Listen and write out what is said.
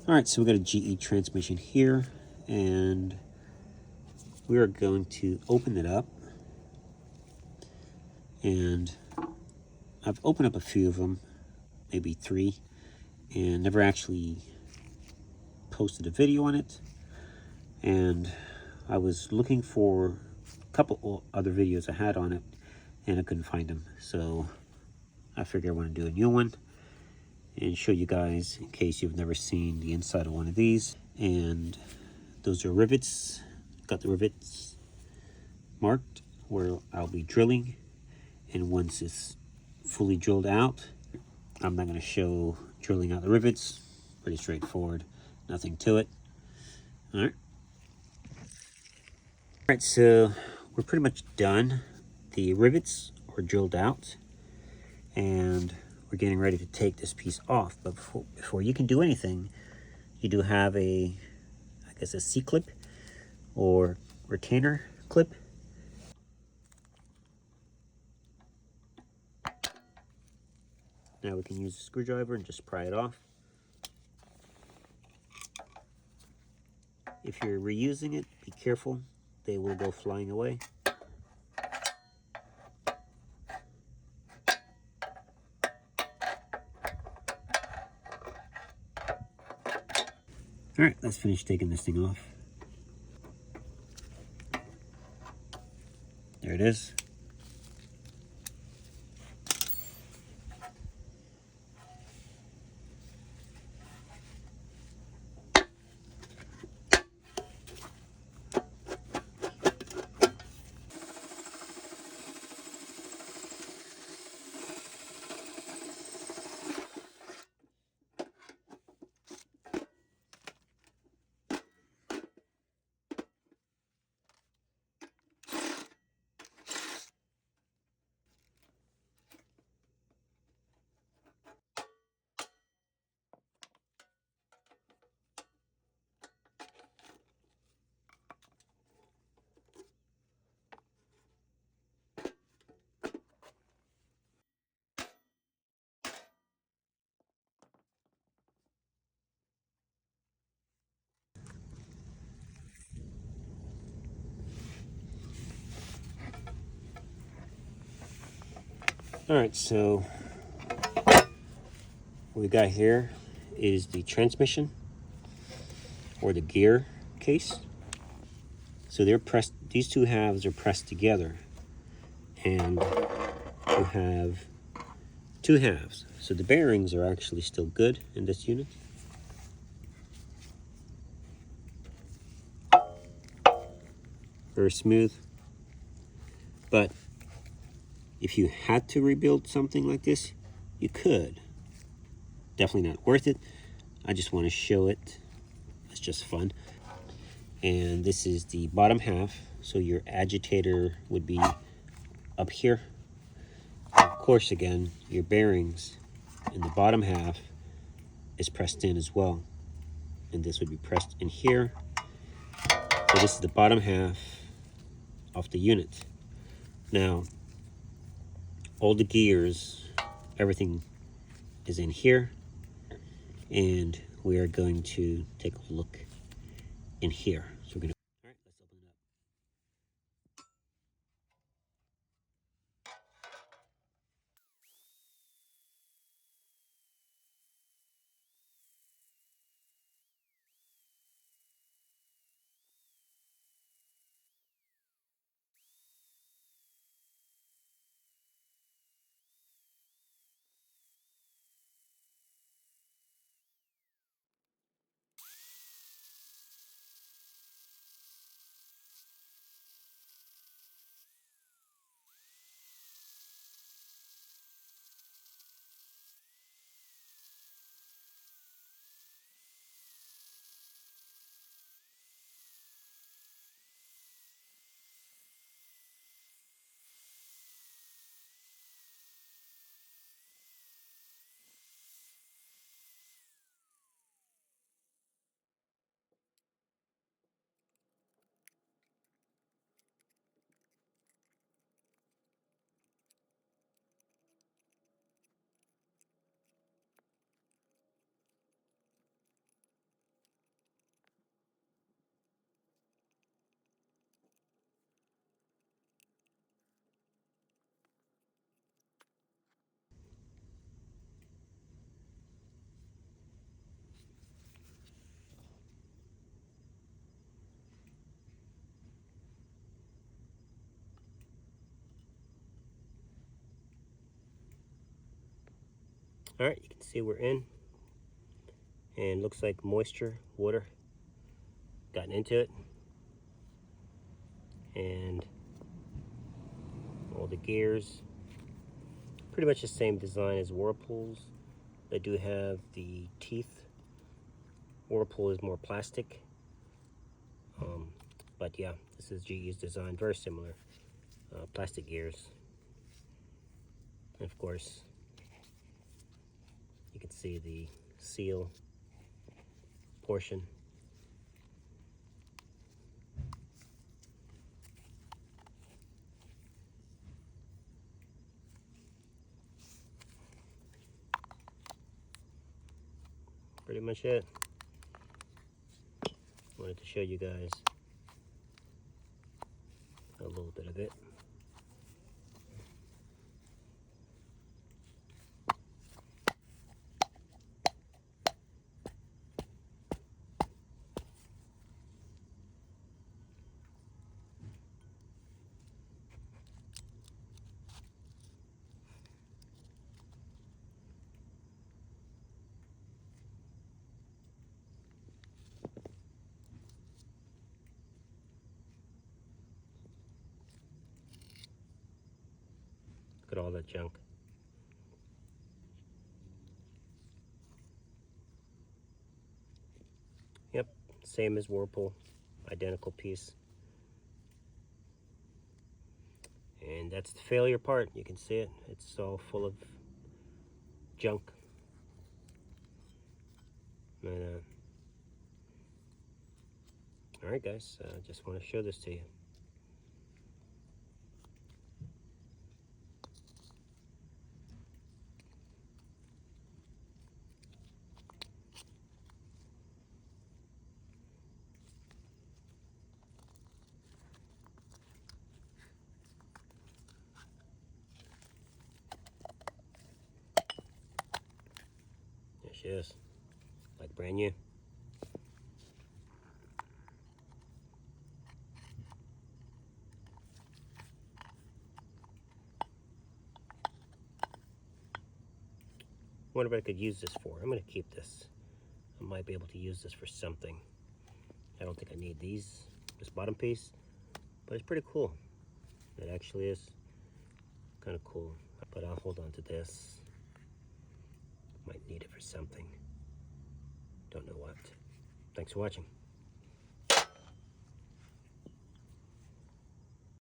Alright, so we got a GE transmission here, and we are going to open it up. And I've opened up a few of them, maybe 3, and never actually posted a video on it. And I was looking for a couple other videos I had on it, and I couldn't find them. So I figured I want to do a new one and show you guys in case you've never seen the inside of one of these. And those are rivets. Got the rivets marked where I'll be drilling, and once it's fully drilled out, I'm not going to show drilling out the rivets. Pretty straightforward, nothing to it. All right, so we're pretty much done. The rivets are drilled out, and we're getting ready to take this piece off. But before you can do anything, you do have a C-clip or retainer clip. Now we can use a screwdriver and just pry it off. If you're reusing it, be careful. They will go flying away. All right, let's finish taking this thing off. There it is. All right, so what we got here is the transmission or the gear case. So they're pressed, these two halves are pressed together, and you have 2 halves. So the bearings are actually still good in this unit. Very smooth. But if you had to rebuild something like this, you could. Definitely not worth it. I just want to show it. It's just fun. And this is the bottom half. So your agitator would be up here. Of course, again, your bearings in the bottom half is pressed in as well. And this would be pressed in here. So this is the bottom half of the unit. Now, all the gears, everything is in here. And we are going to take a look in here. So we're going to, all right, let's open it up. All right, you can see we're in, and looks like moisture, water, gotten into it, and all the gears. Pretty much the same design as Whirlpool's. They do have the teeth. Whirlpool is more plastic. But yeah, this is GE's design, very similar. Plastic gears. And of course, you can see the seal portion. Pretty much it. Wanted to show you guys a little bit of it. Look at all that junk. Yep, same as Whirlpool, identical piece. And that's the failure part. You can see it. It's all full of junk. And, all right, guys, just want to show this to you. There she is, like brand new. Wonder what I could use this for. I'm gonna keep this. I might be able to use this for something. I don't think I need this bottom piece, but it's pretty cool. It actually is kind of cool, but I'll hold on to this. Might need it for something. Don't know what. Thanks for watching.